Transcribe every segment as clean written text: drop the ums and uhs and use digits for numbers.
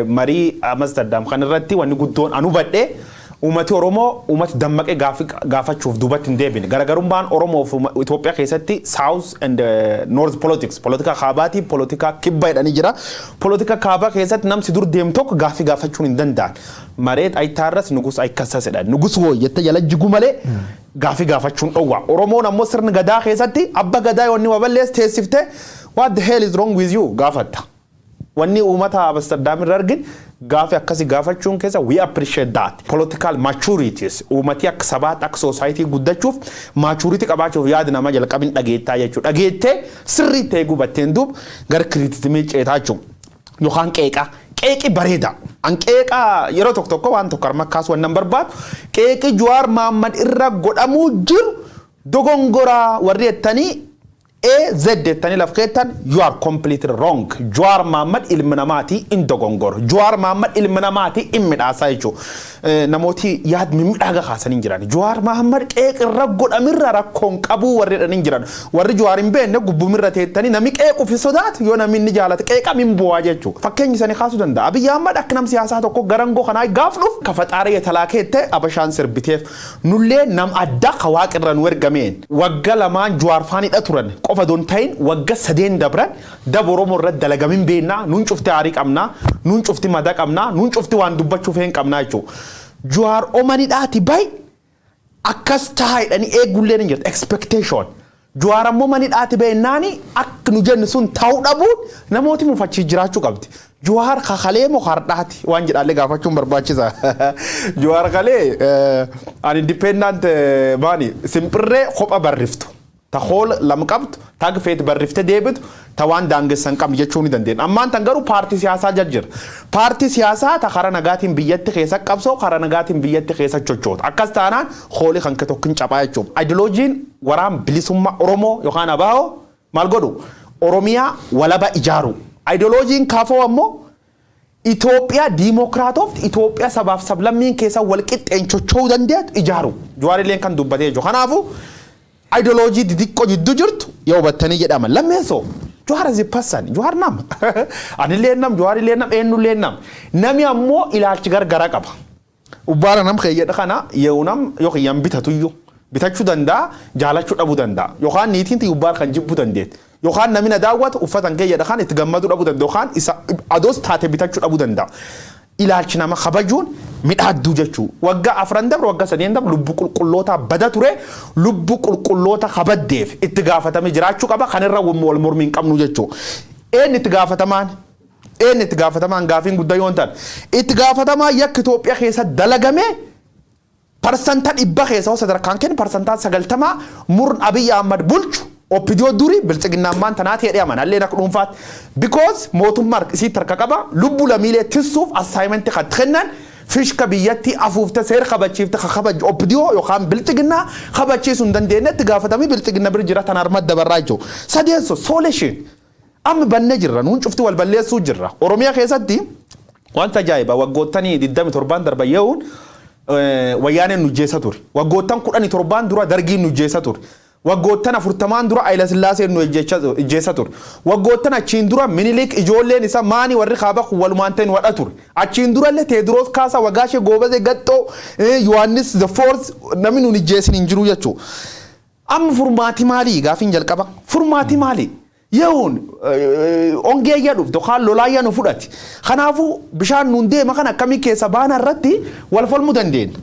marii Amsterdam kan irratti wanni guddoon anu badhe ummati Oromoo ummati dammaqee gaafachuuf duubatti hin deebine garaagarummaan Oromoo fi Itoophiyaa keessatti South and North politics politika kaabaati politika kibba jedhanii jira politika kaabaa keessatti namsi dur deem tokko gaafachuun hin danda'an mareet ayitaarras nugus ayikassasedha nugus woo yetta jala jigu malee gaafachuun dhowwa Oromoon ammoo sirni gadaa keessatti abba gadaa yoonni waballees teessifte what the hell is wrong with you gaafatta wanni ummata Amsterdam irra argin gaafi akkasi gaafachuun keessa we appreciate that political maturities ummati akka sabaat akka society guddachuuf maturity qabaachuuf yaad nama jalqabin dhageettaa jechuudha dhageettee sirrii ta'e gubatteen duub gar kritismii ceetaachuu yookaan qeeqi bareeda an qeeqa yeroo tokko waan tokko arma kaas wannan barbaadu qeeqi Jawaar Mohammad irra godhamuu jiru dogongora warri ettanii Z tani lafketan you are completely wrong Jawaar Mohammad ilmi namaati in dogongor Jawaar Mohammad ilmi namaati in midhaasa jechu namooti yaad midhaaga kaasanin jiran Jawaar Mohammad qeeqirra godhamirra rakkoon qabu warri dhanin jiran warri Jawaar hin beenne gubbumirra teettani nami qeequ fi sodaat yoo namni inni jaalate qeeqa min bu'aa jechu fakkeenyi sani kaasuu danda'a Abiy Ahmad akka nam siyaasaa tokko garangoo kanaa gaafnuuf ka faxaaree talaakeette abashaan sirbiteef nullee nam adda kawaaqirra nu ergameen wagga lamaan Jawaar faanidha turan qofa don ta'in wagga sadeen dabran dab Oromoo irratti dalagamin beennaa nuun cufti aarii qabnaa nuun cufti madaa qabnaa nuun cufti waan dubbachuuf hin qabnaa jechuudha Jawaar omanidhaati bay akkas taa'edhani eegullee ni jirti expectation Jawaar ammoo manidhaati beennaani akka nu jennu sun ta'uu dhabuun namooti mufachii jiraachuu qabdi Jawaar kakalee moo hardhaati waan jedhaallee gaafachuun barbaachisa Jawaar kalee an independent maani simpirree kopha barriftu ta hol lam qabtu tag feet barrifte deebitu ta waan daangessan qab jechuun dandeen ammaan tan garuu paartii siyaasaa jajjir paartii siyaasaa ta khara nagaatiin biyyatti keessa qabsoo khara nagaatiin biyyatti keessa chochoot akkas taanaan hooli kan ke tokkin cabaa jechuun ideoloojiin waraan bilisummaa Oromoo yookaan abaaho maal godhu Oromiyaa walaba ijaaru ideoloojiin kaafoo ammoo Itoophiyaa diimokiraatoof Itoophiyaa sabaaf sablammiin keessa wal qixxeen chochoo dandeetu ijaaru Jawaarileen kan dubbatee jiru kanaafu ideology didikko jiddu jirtu yoo battanii jedhama lammeeso Jawaar as a person Jawaar nam anillee nam Jawaarillee nam eenyullee nam nami ammoo ilaalchi gargara qaba ubbaara nam keeyyadha kana yeunam yoo yan bitatuyyo bitachuu danda'a jaalachuu dhabuu danda'a yookaan niitiin ubbaar kan jibbu dandeet yookaan namni daawwatu uffatan keeyyadha kan itti gammadu dhabuu danda'a yookaan isa adoos taate bitachuu dhabuu danda'a ilaalchi nama kabajuun midhaaddu jechuu wagga afran dabru wagga sadeen dabru lubbu qulqulloota bada ture lubbu qulqulloota kabaddeef itti gaafatame jiraachuu qaba kanirra wal mormiin qabnu jechuu itti gaafatamaan gaafiin guddaa yoon ta'an itti gaafatamaa yakka Itoophiyaa keessa dalagame parsantaa dhibba keessa sadarkaan kennu parsantaa 90 murn Abiy Ahmad bulchu Oppidio duri bilchiginaan maan tanaati jedhee amanallee nak dhuunfaat because mootummaa isii tarka qaba lubbu lamiilee tisuuf assignment kan kennan fishka biyyatti afuufte seer qabachiifte qabaj Oppidio yookaan bilchiginaa qabachiisuu dandeenyetti gaafatamii bilchiginaa bir jira tan armad dabarraa jiru sadeesso solution amma banne jirra nuun cufti wal balleessuu jirra Oromiyaa keessatti wanta ajaa'iba waggootanii 27 darba ye'uun wayyaaneen nu jeessa ture waggoottan 17 dura dargiin nu jeessa ture waggoottan 40 dura Hayila Sillaaseen nu jeessa ture waggoottan achiin dura Minilik ijoolleen isa maani warri kaaba walumaanteen wadha ture achiin durallee Teediroos Kaasaa Wagaashee Goobazee Gaxxoo Yohaannis the fourth namni nu jeessin hin jiru jechuu amma furmaati maali gaafiin jalqaba furmaati maali yeun ongee yaduf dokaan lolaa nu fudhati kanaafu bishaan nuun deema kan akkamii keessa baana irratti wal falmuu dandeenyu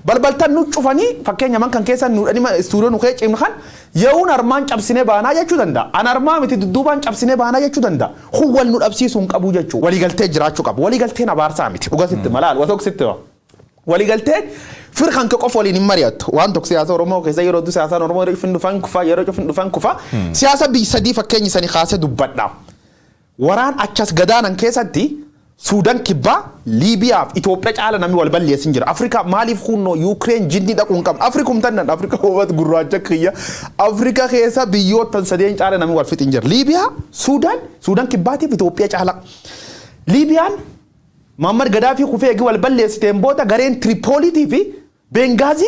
balbaltan nu cufanii fakkeenya man kan keessa nu dhani istuudiyoo nu keecimna kan yeun armaan cabsine baanaa jechuu danda'a an armaa miti dudduubaan cabsine baanaa jechuu danda'a huwwal nu dhabsiisuun qabu jechuu waliigaltee jiraachuu qabu waliigalteen abaarsaa miti dhugasitti malaal watoksitti waliigalteen firqan ke qof waliin mari'atu waan tokko siyaasa Oromoo keessa yeroo du siyaasa Oromoo dhufin dhufan kufa yeroo dhufin dhufan kufa siyaasa bi sadii fakkeenyi sani kaase dubbadha waraan achas gadaanan keessatti Sudan kibba Libya Itoophiyaa caala namni wal balleessin jira Afrika maaliif kunno Ukraine jinni dhaquun qab Afrikum tannan Afrika hoobat gurraacha kiyya Afrika keessa biyyoota sadeen caala namni wal fixin jira Libya Sudan kibbaatiif Itoophiyaa caala Libyaan Muhammad Gaddafi kufeegi wal balleessiteen booda gareen Tripoli fi Benghazi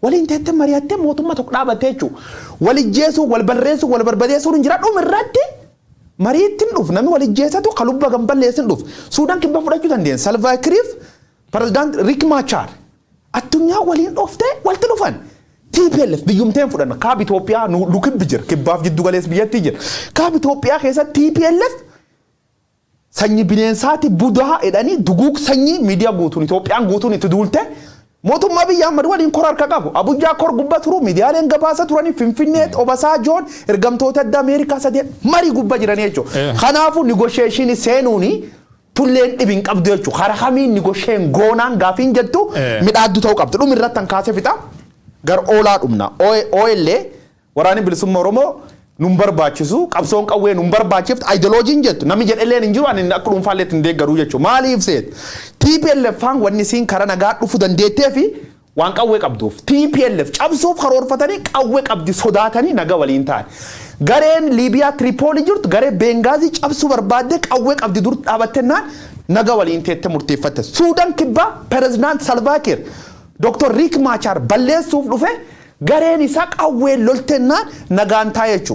waliin teette mari'attee mootummaa tokko dhaabattee jechuudha. Wal ijjeesuu, wal barreessuu, wal barbadeessuu hin jira dhumirratti mariittiin dhuf namni wal ijjeessatu qalubba gamballeessin dhuf Suudaan kibba fudhachuu dandeenye Salva Kiir President Riek Machar addunyaa waliin dhoftee walti dhufan TPLF biyyumteen fudhanna kaab Itoophiyaa nu kibbi jira kibbaaf jiddu galees biyyatti jira kaab Itoophiyaa keessatti TPLF sanyi bineensaati budaa edhanii duguug sanyi miidiyaa guutuun Itoophiyaan guutuun itti duulte mootummaa biyyaa amma waliin kor harka qabu Abuja kor gubba turu miidiyaaleen gabaasa turanii Finfinnee Obasaa Joon ergamtoota adda Ameerikaa sadii marii gubba jiranii jechuudha kanaafuu negotiation seenuuni tulleen dhibin qabdu jechuudha karaa kamiin negotiation goonaan gaafiin jettu midhaaddu ta'uu qabdu dhumi irratti kan kaasee fixa gar oolaa dhumna OLA waraanni bilisummaa Oromoo nun barbaachisu qabsoon qawwee nun barbaachiftu ideoloojiin jettu namni jedheleen hin jiru ani akka dhuunfaallee hin deeggaru jechuudha maaliif seet TPLF faan wanni siin karaa nagaa dhufu dandeettee fi waan qawwee qabduuf TPLF cabsuuf karoorfatanii qawwee qabdi sodaatanii naga waliin ta'an gareen Liibiyaa Tripooli jirtu garee Bengaazii cabsuu barbaadde qawwee qabdi dur dhaabattennaan naga waliin teette murteeffatte Suudaan kibbaa President Salva Kiir Dr. Riek Machar balleessuuf dhufe gareen isaa qawwee loltennaan nagaan taa'e jechuudha